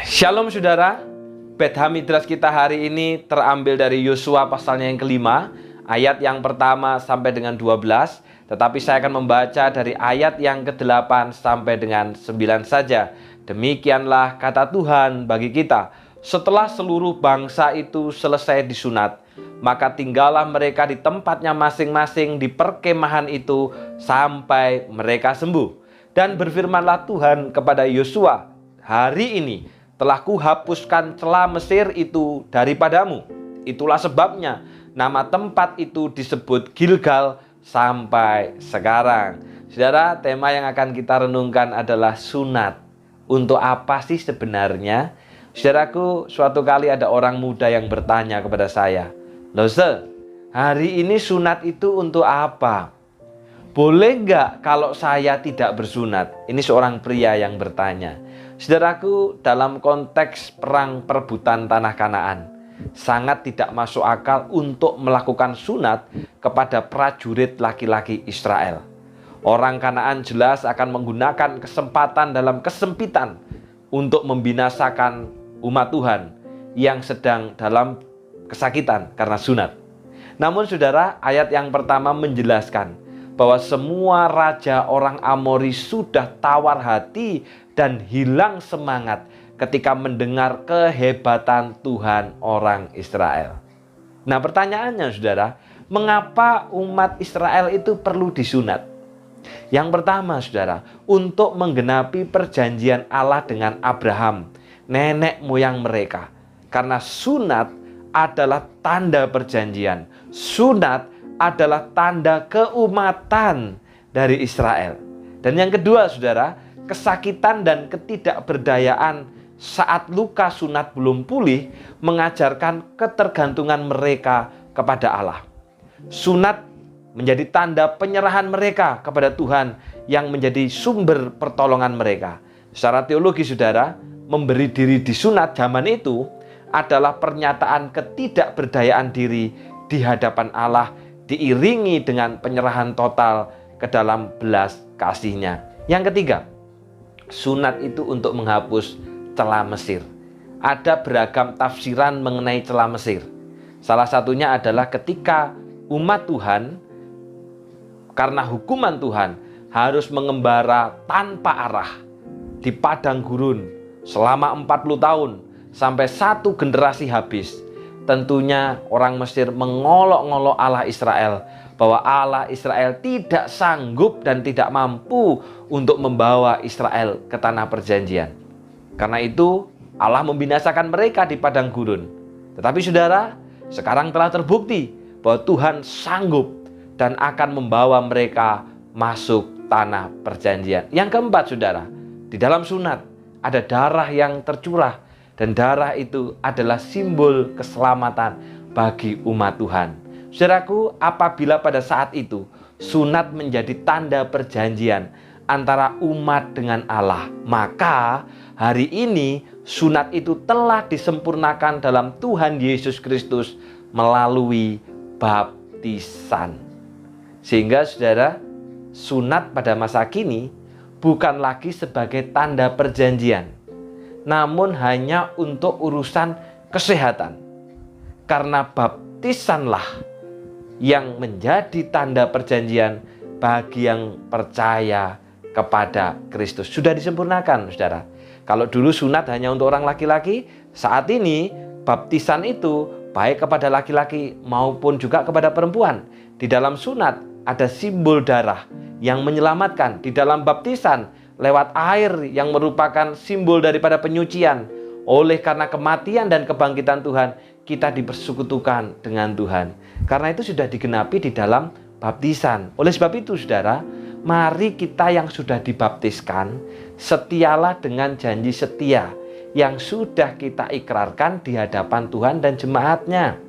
Shalom saudara, Beth Midras kita hari ini terambil dari Yosua pasalnya yang kelima, ayat yang pertama sampai dengan 12. Tetapi saya akan membaca dari ayat yang ke-8 sampai dengan 9 saja. Demikianlah kata Tuhan bagi kita. Setelah seluruh bangsa itu selesai disunat, maka tinggallah mereka di tempatnya masing-masing di perkemahan itu sampai mereka sembuh. Dan berfirmanlah Tuhan kepada Yosua, hari ini telah kuhapuskan celah Mesir itu daripadamu. Itulah sebabnya nama tempat itu disebut Gilgal sampai sekarang. Saudara, tema yang akan kita renungkan adalah sunat. Untuk apa sih sebenarnya? Saudaraku, suatu kali ada orang muda yang bertanya kepada saya, "Loh, hari ini sunat itu untuk apa? Boleh nggak kalau saya tidak bersunat?" Ini seorang pria yang bertanya. Saudaraku, dalam konteks perang perebutan tanah Kanaan, sangat tidak masuk akal untuk melakukan sunat kepada prajurit laki-laki Israel. Orang Kanaan jelas akan menggunakan kesempatan dalam kesempitan untuk membinasakan umat Tuhan yang sedang dalam kesakitan karena sunat. Namun saudara, ayat yang pertama menjelaskan bahwa semua raja orang Amori sudah tawar hati dan hilang semangat ketika mendengar kehebatan Tuhan orang Israel. Nah, pertanyaannya saudara, mengapa umat Israel itu perlu disunat? Yang pertama saudara, untuk menggenapi perjanjian Allah dengan Abraham, nenek moyang mereka. Karena sunat adalah tanda perjanjian. Sunat adalah tanda keumatan dari Israel. Dan yang kedua saudara, kesakitan dan ketidakberdayaan saat luka sunat belum pulih mengajarkan ketergantungan mereka kepada Allah. Sunat menjadi tanda penyerahan mereka kepada Tuhan yang menjadi sumber pertolongan mereka. Secara teologi saudara, memberi diri disunat zaman itu adalah pernyataan ketidakberdayaan diri di hadapan Allah, diiringi dengan penyerahan total ke dalam belas kasih-Nya. Yang ketiga, sunat itu untuk menghapus celah Mesir. Ada beragam tafsiran mengenai celah Mesir. Salah satunya adalah ketika umat Tuhan karena hukuman Tuhan harus mengembara tanpa arah di padang gurun selama 40 tahun sampai satu generasi habis. Tentunya orang Mesir mengolok-ngolok Allah Israel bahwa Allah Israel tidak sanggup dan tidak mampu untuk membawa Israel ke tanah perjanjian. Karena itu Allah membinasakan mereka di padang gurun. Tetapi saudara, sekarang telah terbukti bahwa Tuhan sanggup dan akan membawa mereka masuk tanah perjanjian. Yang keempat saudara, di dalam sunat ada darah yang tercurah. Dan darah itu adalah simbol keselamatan bagi umat Tuhan. Saudaraku, apabila pada saat itu sunat menjadi tanda perjanjian antara umat dengan Allah, maka hari ini sunat itu telah disempurnakan dalam Tuhan Yesus Kristus melalui baptisan. Sehingga saudara, sunat pada masa kini bukan lagi sebagai tanda perjanjian, namun hanya untuk urusan kesehatan. Karena baptisanlah yang menjadi tanda perjanjian bagi yang percaya kepada Kristus. Sudah disempurnakan saudara. Kalau dulu sunat hanya untuk orang laki-laki, saat ini baptisan itu baik kepada laki-laki maupun juga kepada perempuan. Di dalam sunat ada simbol darah yang menyelamatkan. Di dalam baptisan lewat air yang merupakan simbol daripada penyucian. Oleh karena kematian dan kebangkitan Tuhan, kita dipersekutukan dengan Tuhan. Karena itu sudah digenapi di dalam baptisan. Oleh sebab itu saudara, mari kita yang sudah dibaptiskan, setialah dengan janji setia yang sudah kita ikrarkan di hadapan Tuhan dan jemaat-Nya.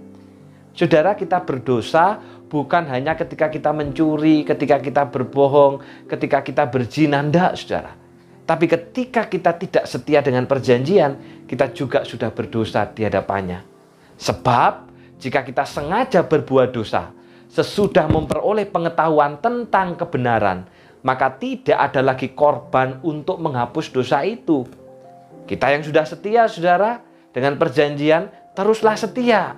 Saudara, kita berdosa bukan hanya ketika kita mencuri, ketika kita berbohong, ketika kita berzina, enggak saudara. Tapi ketika kita tidak setia dengan perjanjian, kita juga sudah berdosa di hadapannya. Sebab jika kita sengaja berbuat dosa, sesudah memperoleh pengetahuan tentang kebenaran, maka tidak ada lagi korban untuk menghapus dosa itu. Kita yang sudah setia, saudara, dengan perjanjian, teruslah setia.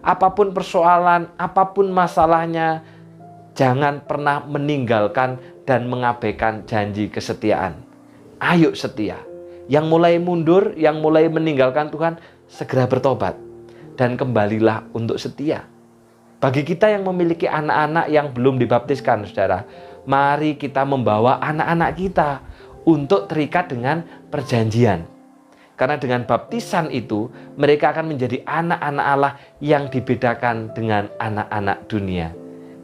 Apapun persoalan, apapun masalahnya, jangan pernah meninggalkan dan mengabaikan janji kesetiaan. Ayo setia. Yang mulai mundur, yang mulai meninggalkan Tuhan, segera bertobat dan kembalilah untuk setia. Bagi kita yang memiliki anak-anak yang belum dibaptiskan, saudara, mari kita membawa anak-anak kita untuk terikat dengan perjanjian. Karena dengan baptisan itu, mereka akan menjadi anak-anak Allah yang dibedakan dengan anak-anak dunia.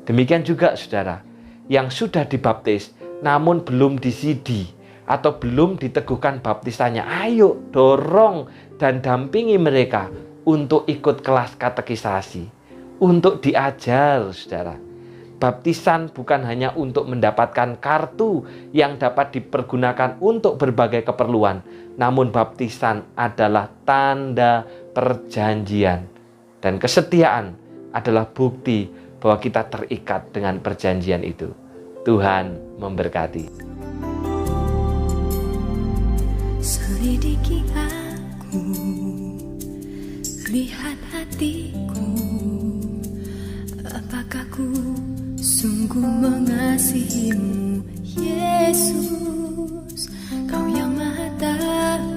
Demikian juga, saudara, yang sudah dibaptis namun belum disidi atau belum diteguhkan baptisannya, ayo dorong dan dampingi mereka untuk ikut kelas katekisasi, untuk diajar, saudara. Baptisan bukan hanya untuk mendapatkan kartu yang dapat dipergunakan untuk berbagai keperluan, namun baptisan adalah tanda perjanjian. Dan kesetiaan adalah bukti bahwa kita terikat dengan perjanjian itu. Tuhan memberkati. Selidiki aku, lihat hatiku, apakah ku sungguh mengasihimu, Yesus, Kau yang Maha Tahu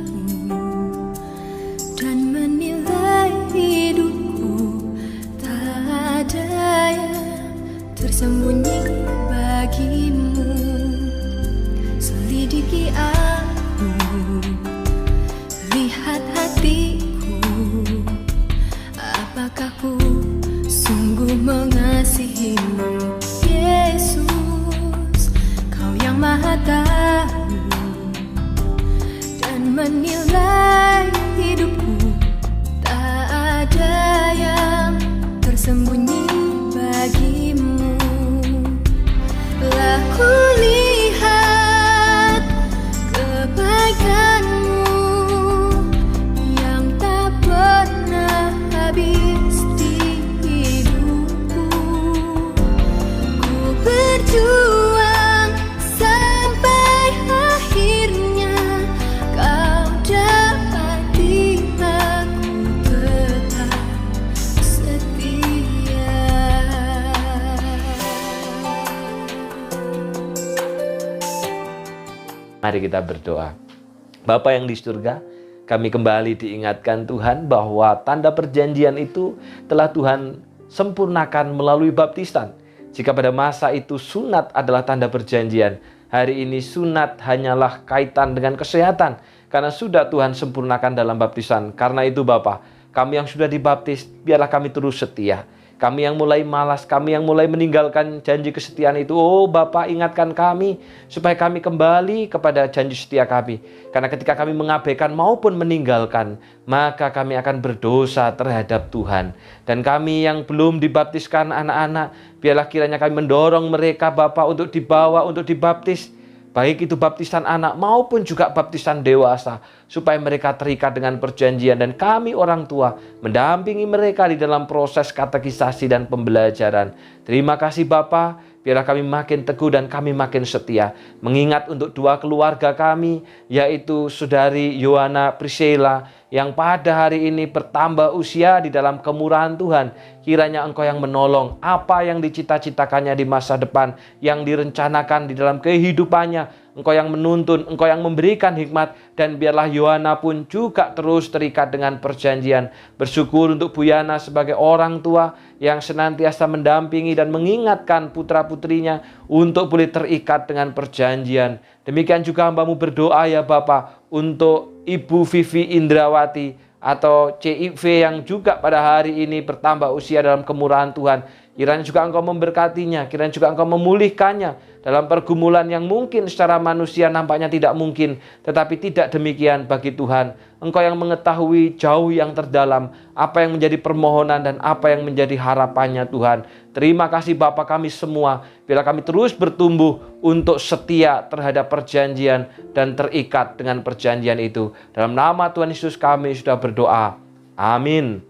dan menilai hidupku. Tak ada yang tersembunyi bagimu. Selidiki aku, lihat hatiku, apakah ku sungguh mengasihimu, Yesus, Kau yang Maha Tahu dan menilai hidupku. Tak ada yang tersembunyi bagimu. Lah ku lihat kebaikan-Mu yang tak pernah habis di hidupku. Ku berjuang sampai akhirnya Kau dapati aku tetap setia. Mari kita berdoa. Bapa yang di surga, kami kembali diingatkan Tuhan bahwa tanda perjanjian itu telah Tuhan sempurnakan melalui baptisan. Jika pada masa itu sunat adalah tanda perjanjian, hari ini sunat hanyalah kaitan dengan kesehatan, karena sudah Tuhan sempurnakan dalam baptisan. Karena itu Bapa, kami yang sudah dibaptis, biarlah kami terus setia. Kami yang mulai malas, kami yang mulai meninggalkan janji kesetiaan itu, oh Bapa, ingatkan kami supaya kami kembali kepada janji setia kami. Karena ketika kami mengabaikan maupun meninggalkan, maka kami akan berdosa terhadap Tuhan. Dan kami yang belum dibaptiskan anak-anak, biarlah kiranya kami mendorong mereka Bapa untuk dibawa, untuk dibaptis. Baik itu baptisan anak maupun juga baptisan dewasa, supaya mereka terikat dengan perjanjian, dan kami orang tua mendampingi mereka di dalam proses katekisasi dan pembelajaran. Terima kasih Bapa, biarlah kami makin teguh dan kami makin setia. Mengingat untuk dua keluarga kami, yaitu Saudari Yohana Priscilla yang pada hari ini bertambah usia di dalam kemurahan Tuhan. Kiranya Engkau yang menolong apa yang dicita-citakannya di masa depan, yang direncanakan di dalam kehidupannya. Engkau yang menuntun, Engkau yang memberikan hikmat, dan biarlah Yohana pun juga terus terikat dengan perjanjian. Bersyukur untuk Bu Yana sebagai orang tua yang senantiasa mendampingi dan mengingatkan putra-putrinya untuk boleh terikat dengan perjanjian. Demikian juga hamba-Mu berdoa ya Bapa untuk Ibu Vivi Indrawati atau CIV yang juga pada hari ini bertambah usia dalam kemurahan Tuhan. Kiranya juga Engkau memberkatinya, kiranya juga Engkau memulihkannya dalam pergumulan yang mungkin secara manusia nampaknya tidak mungkin, tetapi tidak demikian bagi Tuhan. Engkau yang mengetahui jauh yang terdalam apa yang menjadi permohonan dan apa yang menjadi harapannya Tuhan. Terima kasih Bapa kami semua, bila kami terus bertumbuh untuk setia terhadap perjanjian dan terikat dengan perjanjian itu. Dalam nama Tuhan Yesus kami sudah berdoa. Amin.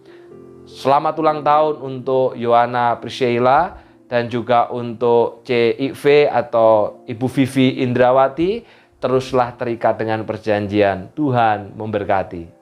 Selamat ulang tahun untuk Yohana Priscilla dan juga untuk CIV atau Ibu Vivi Indrawati, teruslah terikat dengan perjanjian. Tuhan memberkati.